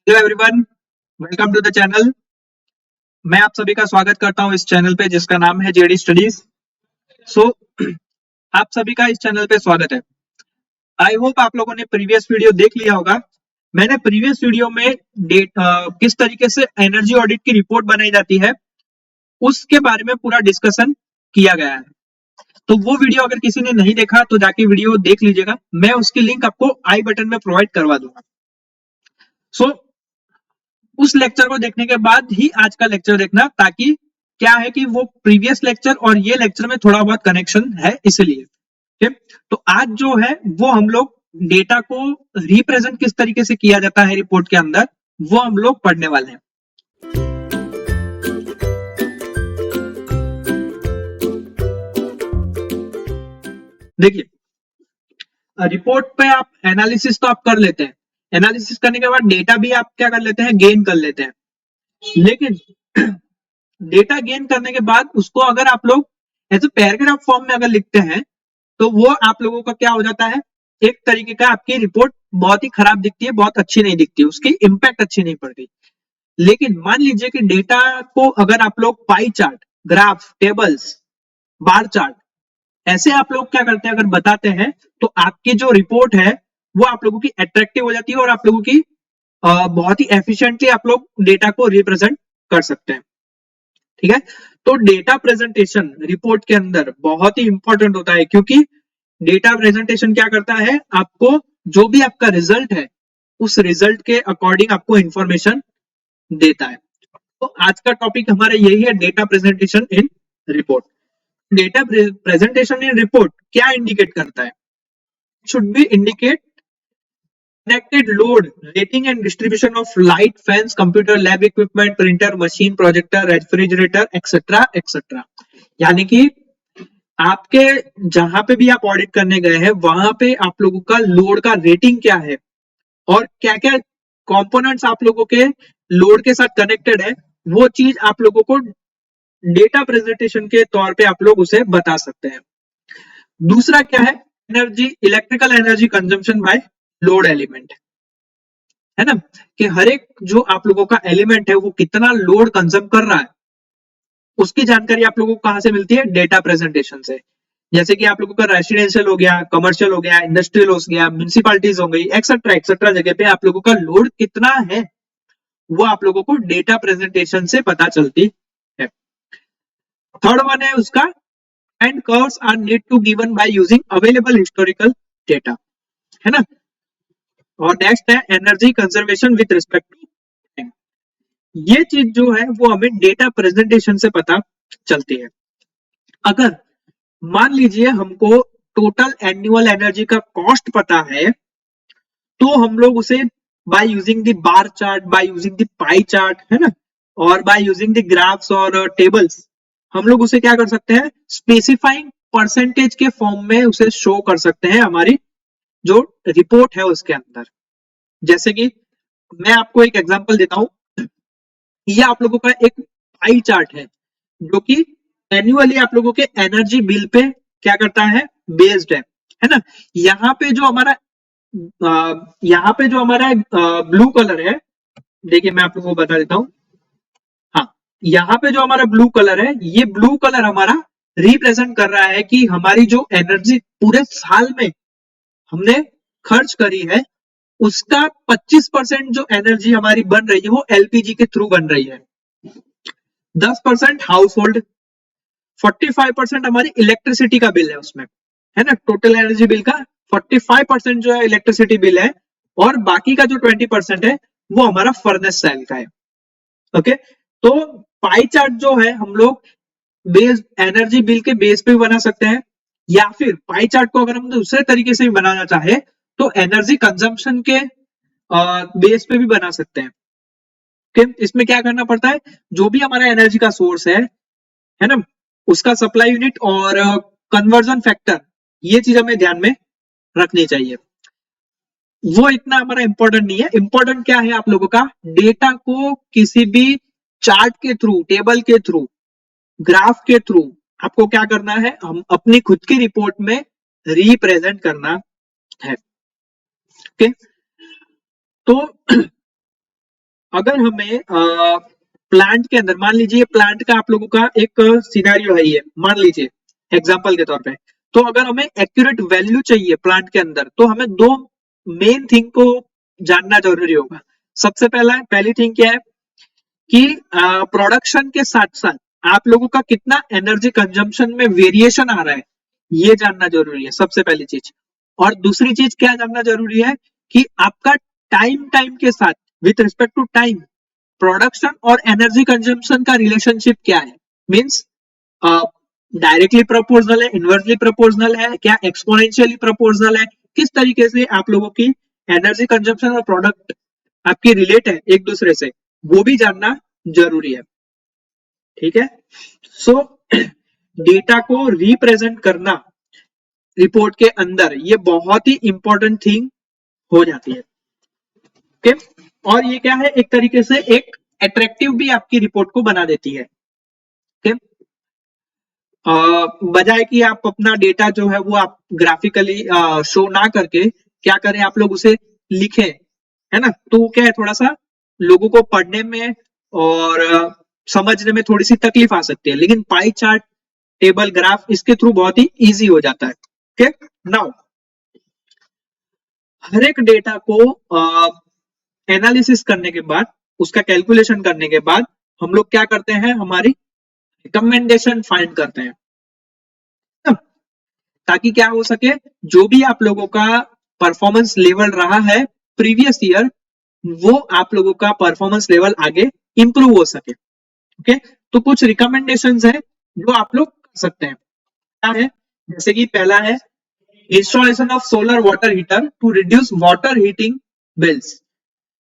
Hello everyone, welcome to the channel. मैं आप सभी का स्वागत करता हूं इस चैनल पे जिसका नाम है जेडी स्टडीज। सो आप सभी का इस चैनल पे स्वागत है। आई होप आप लोगों ने प्रीवियस वीडियो देख लिया होगा। मैंने प्रीवियस वीडियो में किस तरीके से एनर्जी ऑडिट की रिपोर्ट बनाई जाती है उसके बारे में पूरा डिस्कशन किया गया है। तो वो वीडियो अगर किसी ने नहीं देखा तो जाके वीडियो देख लीजिएगा। मैं उसकी लिंक आपको आई बटन में प्रोवाइड करवा दूंगा। सो उस लेक्चर को देखने के बाद ही आज का लेक्चर देखना, ताकि क्या है कि वो प्रीवियस लेक्चर और ये लेक्चर में थोड़ा बहुत कनेक्शन है इसलिए। ठीक, तो आज जो है वो हम लोग डेटा को रिप्रेजेंट किस तरीके से किया जाता है रिपोर्ट के अंदर, वो हम लोग पढ़ने वाले हैं। देखिए, रिपोर्ट पे आप एनालिसिस तो आप कर लेते हैं। एनालिसिस करने के बाद डेटा भी आप क्या कर लेते हैं, गेन कर लेते हैं। लेकिन डेटा गेन करने के बाद उसको अगर आप लोग ऐसे पैराग्राफ फॉर्म में अगर लिखते हैं तो वो आप लोगों का क्या हो जाता है, एक तरीके का आपकी रिपोर्ट बहुत ही खराब दिखती है, बहुत अच्छी नहीं दिखती, उसकी इंपैक्ट अच्छी नहीं पड़ती। लेकिन मान लीजिए कि डेटा को अगर आप लोग pie chart, graph, tables, bar chart ऐसे आप लोग क्या करते हैं अगर बताते हैं, तो आपकी जो रिपोर्ट है वो आप लोगों की अट्रैक्टिव हो जाती है और आप लोगों की बहुत ही एफिशिएंटली आप लोग डेटा को रिप्रेजेंट कर सकते हैं। ठीक है, तो डेटा प्रेजेंटेशन रिपोर्ट के अंदर बहुत ही इंपॉर्टेंट होता है, क्योंकि डेटा प्रेजेंटेशन क्या करता है, आपको जो भी आपका रिजल्ट है उस रिजल्ट के अकॉर्डिंग आपको इंफॉर्मेशन देता है। तो आज का टॉपिक हमारा यही है, डेटा प्रेजेंटेशन इन रिपोर्ट। डेटा प्रेजेंटेशन इन रिपोर्ट क्या इंडिकेट करता है? Should be indicate connected load, rating and distribution of light, fans, computer, lab equipment, printer, machine, projector, refrigerator, etc. etc. यानी कि आपके जहां पे भी आप ऑडिट करने गए हैं वहां पे आप लोगों का लोड का रेटिंग क्या है और क्या क्या कंपोनेंट्स आप लोगों के लोड के साथ कनेक्टेड है, वो चीज आप लोगों को डेटा प्रेजेंटेशन के तौर पे आप लोग उसे बता सकते हैं। दूसरा क्या है, energy, electrical energy consumption by load element, है ना, कि हर एक जो आप लोगों का एलिमेंट है वो कितना लोड कंज्यूम कर रहा है, उसकी जानकारी आप लोगों को कहां से मिलती है, डेटा प्रेजेंटेशन से। जैसे कि आप लोगों का रेसिडेंशियल हो गया, कमर्शियल हो गया, इंडस्ट्रियल हो गया, म्यूनिसिपालिटीज हो गई, एक्सेट्रा एक्सेट्रा जगह पे आप लोगों का लोड कितना है वो आप लोगों को डेटा प्रेजेंटेशन से पता चलती है। थर्ड वन है उसका, and curves are need to given by using available historical data, है ना। और नेक्स्ट है energy conservation with respect to time. ये चीज जो है वो हमें डेटा प्रेजेंटेशन से पता चलती है। अगर मान लीजिए हमको टोटल एनुअल एनर्जी का कॉस्ट पता है, तो हम लोग उसे by using the bar chart, by using the pie chart, है ना, और बाय यूजिंग द ग्राफ्स और टेबल्स हम लोग उसे क्या कर सकते हैं, स्पेसिफाइंग परसेंटेज के फॉर्म में उसे शो कर सकते हैं हमारी जो रिपोर्ट है उसके अंदर। जैसे कि मैं आपको एक एग्जांपल देता हूं, ये आप लोगों का एक पाई चार्ट है जो कि एनुअली आप लोगों के एनर्जी बिल पे क्या करता है, बेस्ड है ना। यहाँ पे जो हमारा यहाँ पे जो हमारा ब्लू कलर है, देखिए मैं आप लोगों को बता देता हूँ। हाँ, यहाँ पे जो हमारा ब्लू कलर है, ये ब्लू कलर हमारा रिप्रेजेंट कर रहा है कि हमारी जो एनर्जी पूरे साल में हमने खर्च करी है उसका 25% जो एनर्जी हमारी बन रही है वो एलपीजी के थ्रू बन रही है, 10% हाउस होल्ड, 45% हमारी इलेक्ट्रिसिटी का बिल है उसमें, है ना। टोटल एनर्जी बिल का 45% जो है इलेक्ट्रिसिटी बिल है, और बाकी का जो 20% है वो हमारा फर्नेस सेल का है। ओके, तो पाई चार्ट जो है हम लोग बेस एनर्जी बिल के बेस पे भी बना सकते हैं, या फिर पाई चार्ट को अगर हम दूसरे तरीके से भी बनाना चाहे तो एनर्जी कंजम्पशन के बेस पे भी बना सकते हैं। इसमें क्या करना पड़ता है, जो भी हमारा एनर्जी का सोर्स है ना, उसका सप्लाई यूनिट और कन्वर्जन फैक्टर, ये चीज हमें ध्यान में रखनी चाहिए। वो इतना हमारा इंपॉर्टेंट नहीं है। इंपॉर्टेंट क्या है, आप लोगों का डेटा को किसी भी चार्ट के थ्रू, टेबल के थ्रू, ग्राफ के थ्रू आपको क्या करना है, हम अपनी खुद की रिपोर्ट में रिप्रेजेंट करना है। ओके, तो अगर हमें प्लांट के अंदर, मान लीजिए प्लांट का आप लोगों का एक सिनेरियो है, ये मान लीजिए एग्जांपल के तौर पे, तो अगर हमें एक्यूरेट वैल्यू चाहिए प्लांट के अंदर, तो हमें दो मेन थिंग को जानना जरूरी होगा। सबसे पहली थिंग क्या है कि प्रोडक्शन के साथ साथ आप लोगों का कितना एनर्जी कंजम्पशन में वेरिएशन आ रहा है, ये जानना जरूरी है सबसे पहली चीज। और दूसरी चीज क्या जानना जरूरी है कि आपका टाइम टाइम के साथ, with respect to time, production और एनर्जी कंजम्पशन का रिलेशनशिप क्या है। मींस डायरेक्टली प्रोपोर्शनल है, इनवर्सली प्रोपोर्शनल है, क्या एक्सपोनेंशियली प्रोपोर्शनल है, किस तरीके से आप लोगों की एनर्जी कंजम्पशन और प्रोडक्ट आपकी रिलेट है एक दूसरे से, वो भी जानना जरूरी है। ठीक है, सो डेटा को रिप्रेजेंट करना रिपोर्ट के अंदर, ये बहुत ही इंपॉर्टेंट थिंग हो जाती है। ओके, और ये क्या है, एक तरीके से एक अट्रैक्टिव भी आपकी रिपोर्ट को बना देती है। ओके, बजाय कि आप अपना डेटा जो है वो आप ग्राफिकली शो ना करके क्या करें, आप लोग उसे लिखें, है ना, तो वो क्या है, थोड़ा सा लोगों को पढ़ने में और समझने में थोड़ी सी तकलीफ आ सकती है। लेकिन पाई चार्ट, टेबल, ग्राफ इसके थ्रू बहुत ही इजी हो जाता है। ओके, नाउ हर एक डेटा को एनालिसिस करने के बाद, उसका कैलकुलेशन करने के बाद, हम लोग क्या करते हैं, हमारी रिकमेंडेशन फाइंड करते हैं ना? ताकि क्या हो सके, जो भी आप लोगों का परफॉर्मेंस लेवल रहा है प्रीवियस ईयर, वो आप लोगों का परफॉर्मेंस लेवल आगे इंप्रूव हो सके। ओके, तो कुछ रिकमेंडेशंस है जो आप लोग कर सकते हैं। क्या है, जैसे कि पहला है installation of solar water heater to reduce water heating bills.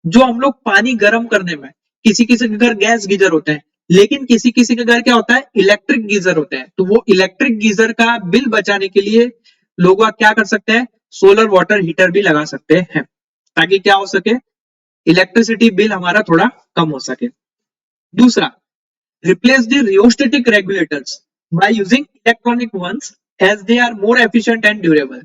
जो हम लोग पानी गर्म करने में, किसी किसी के घर गैस गीजर होते हैं, लेकिन किसी किसी के घर क्या होता है, इलेक्ट्रिक गीजर होते हैं, तो वो इलेक्ट्रिक गीजर का बिल बचाने के लिए लोग क्या कर सकते हैं, सोलर वाटर हीटर भी लगा सकते हैं, ताकि क्या हो सके, इलेक्ट्रिसिटी बिल हमारा थोड़ा कम हो सके। दूसरा, replace the rheostatic regulators by using electronic ones as they are more efficient and durable।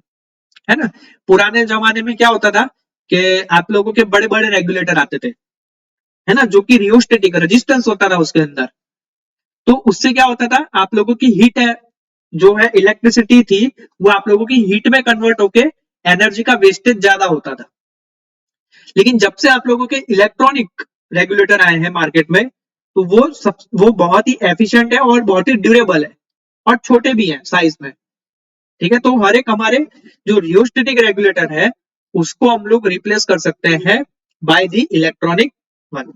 है ना, पुराने जमाने में क्या होता था कि आप लोगों के बड़े बड़े रेगुलेटर आते थे, है ना, जो कि रियोस्टेटिक रेजिस्टेंस होता था उसके अंदर, तो उससे क्या होता था, आप लोगों की हीट है, जो है इलेक्ट्रिसिटी थी, वो आप लोगों की हीट में कन्वर्ट होके एनर्जी का वेस्टेज ज्यादा होता था। लेकिन जब से आप लोगों के इलेक्ट्रॉनिक रेगुलेटर आए हैं मार्केट में, तो वो बहुत ही एफिशिएंट है और बहुत ही ड्यूरेबल है, और छोटे भी हैं साइज में। ठीक है, तो हर एक हमारे जो रियोस्टेटिक रेगुलेटर है, उसको हम लोग रिप्लेस कर सकते हैं by the electronic one.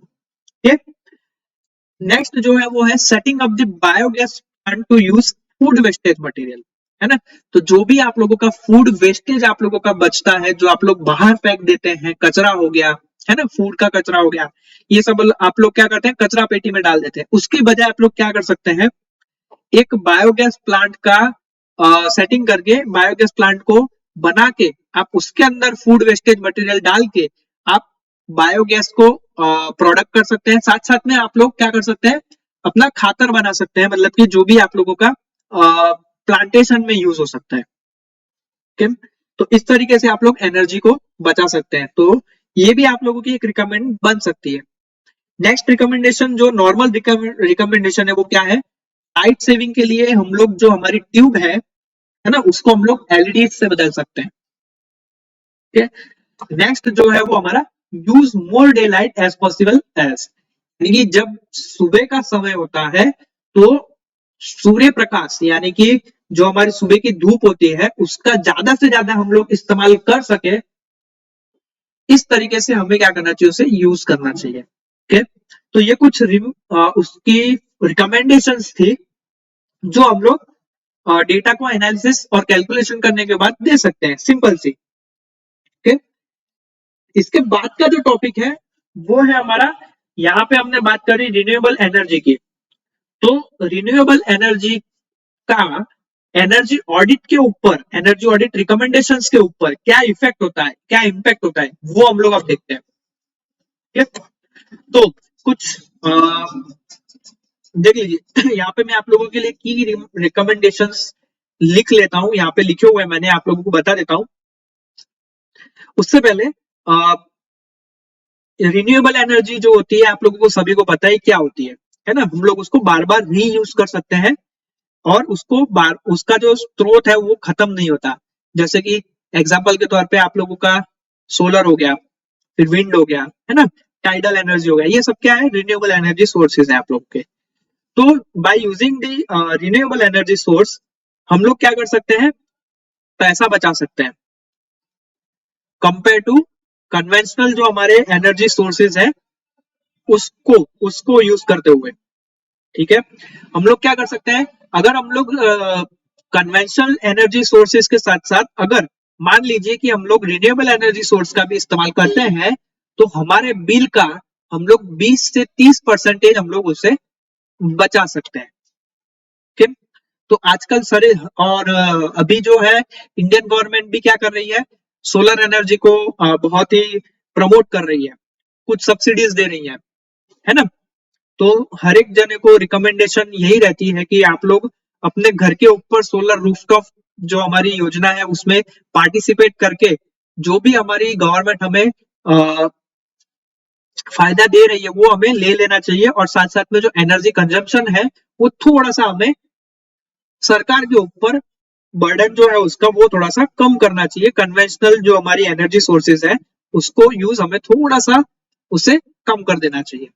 Next जो है वो है setting up the biogas plant to use food wastage material. है ना, तो जो भी आप लोगों का फूड वेस्टेज आप लोगों का बचता है, जो आप लोग बाहर फेंक देते हैं, कचरा हो गया, है ना, फूड का कचरा हो गया, ये सब आप लोग क्या करते हैं, कचरा पेटी में डाल देते हैं। उसकी बजाय आप लोग क्या कर सकते हैं, एक बायोगैस प्लांट का सेटिंग करके, बायोगैस प्लांट को बना के, आप उसके अंदर फूड वेस्टेज मटेरियल डाल के आप बायोगैस को प्रोडक्ट कर सकते हैं। साथ साथ में आप लोग क्या कर सकते हैं, अपना खातर बना सकते हैं, मतलब कि जो भी आप लोगों का प्लांटेशन में यूज हो सकता है। ठीक, तो इस तरीके से आप लोग एनर्जी को बचा सकते हैं। तो ये भी आप लोगों की एक रिकमेंड बन सकती है। नेक्स्ट रिकमेंडेशन, जो नॉर्मल रिकमेंडेशन है, वो क्या है, लाइट सेविंग के लिए हम लोग जो हमारी ट्यूब है ना, उसको हम लोग एलईडी से बदल सकते हैं। ठीक है, नेक्स्ट जो है वो हमारा use more day light as possible as, यानी कि जब सुबह का समय होता है, तो सूर्य प्रकाश, यानी कि जो हमारी सुबह की धूप होती है, उसका ज्यादा से ज्यादा हम लोग इस्तेमाल कर सके, इस तरीके से हमें क्या करना चाहिए, उसे यूज करना चाहिए। ओके, तो ये कुछ उसकी रिकमेंडेशंस थी, जो हम लोग डेटा को एनालिसिस और कैलकुलेशन करने के बाद दे सकते हैं, सिंपल सी। ओके, इसके बाद का जो टॉपिक है वो है हमारा, यहाँ पे हमने बात करी रिन्यूएबल एनर्जी की। तो रिन्यूएबल एनर्जी का एनर्जी ऑडिट के ऊपर, एनर्जी ऑडिट रिकमेंडेशंस के ऊपर क्या इफेक्ट होता है, क्या इंपैक्ट होता है, वो हम लोग अब देखते हैं। ठीक, तो कुछ देख लीजिए, यहाँ पे मैं आप लोगों के लिए की रिकमेंडेशंस लिख लेता हूँ, यहाँ पे लिखे हुए मैंने, आप लोगों को बता देता हूँ। उससे पहले रिन्यूएबल एनर्जी जो होती है आप लोगों को सभी को पता है क्या होती है ना। हम लोग उसको बार बार रीयूज कर सकते हैं और उसका जो स्रोत है वो खत्म नहीं होता। जैसे कि एग्जांपल के तौर पे आप लोगों का सोलर हो गया, फिर विंड हो गया, है ना, टाइडल एनर्जी हो गया, ये सब क्या है, रिन्यूएबल एनर्जी सोर्सेज है आप लोग के। तो by using the renewable energy source हम लोग क्या कर सकते हैं, पैसा बचा सकते हैं कंपेयर टू कन्वेंशनल जो हमारे एनर्जी सोर्सेज है उसको यूज करते हुए। ठीक है, हम लोग क्या कर सकते हैं, अगर हम लोग कन्वेंशनल एनर्जी सोर्सेज के साथ साथ अगर मान लीजिए कि हम लोग रिन्यूएबल एनर्जी सोर्स का भी इस्तेमाल करते हैं तो हमारे बिल का हम लोग 20 से 30% हम लोग उसे बचा सकते हैं। ठीक, तो आजकल सारे और अभी जो है इंडियन गवर्नमेंट भी क्या कर रही है, सोलर एनर्जी को बहुत ही प्रमोट कर रही है, कुछ सब्सिडीज दे रही है ना। तो हर एक जने को रिकमेंडेशन यही रहती है कि आप लोग अपने घर के ऊपर सोलर रूफटॉप जो हमारी योजना है उसमें पार्टिसिपेट करके जो भी हमारी गवर्नमेंट हमें फायदा दे रही है वो हमें ले लेना चाहिए, और साथ साथ में जो एनर्जी कंजम्पशन है वो थोड़ा सा हमें सरकार के ऊपर बर्डन जो है उसका वो थोड़ा सा कम करना चाहिए। कन्वेंशनल जो हमारी एनर्जी सोर्सेज है उसको यूज हमें थोड़ा सा उसे कम कर देना चाहिए।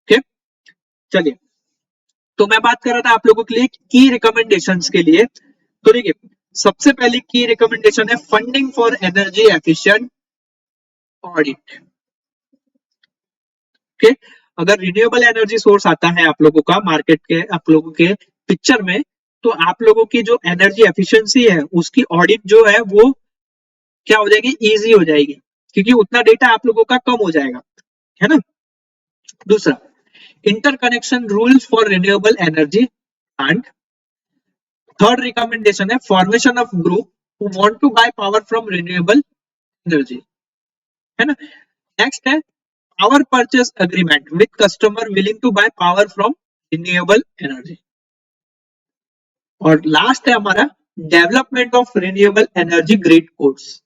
ठीक, चलिए, तो मैं बात कर रहा था आप लोगों के लिए की रिकमेंडेशंस के लिए। तो देखिए, सबसे पहली की रिकमेंडेशन है funding for energy efficient audit. Okay, अगर रिन्यूएबल एनर्जी सोर्स आता है आप लोगों का मार्केट के आप लोगों के पिक्चर में, तो आप लोगों की जो एनर्जी एफिशिएंसी है उसकी ऑडिट जो है वो क्या हो जाएगी, इजी हो जाएगी, क्योंकि उतना डेटा आप लोगों का कम हो जाएगा, है ना। दूसरा, interconnection rules for renewable energy and third recommendation है formation of group who want to buy power from renewable energy, है ना। नेक्स्ट है power purchase agreement with customer willing to buy power from renewable energy. और last है हमारा development of renewable energy grid codes.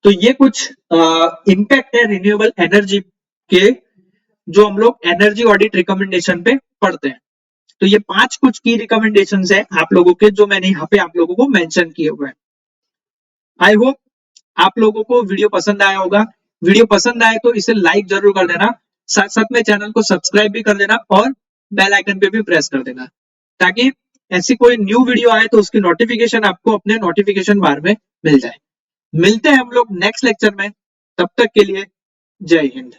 तो ये कुछ impact है रिन्यूएबल एनर्जी के जो हम लोग एनर्जी ऑडिट रिकमेंडेशन पे पढ़ते हैं। तो ये 5 कुछ की रिकमेंडेशंस है आप लोगों के जो मैंने यहाँ पे आप लोगों को मेंशन किए हुए हैं। आई होप आप लोगों को वीडियो पसंद आया होगा। वीडियो पसंद आए तो इसे लाइक जरूर कर देना, साथ साथ में चैनल को सब्सक्राइब भी कर देना और बेल आइकन पे भी प्रेस कर देना, ताकि ऐसी कोई न्यू वीडियो आए तो उसकी नोटिफिकेशन आपको अपने नोटिफिकेशन बार में मिल जाए। मिलते हैं हम लोग नेक्स्ट लेक्चर में, तब तक के लिए जय हिंद।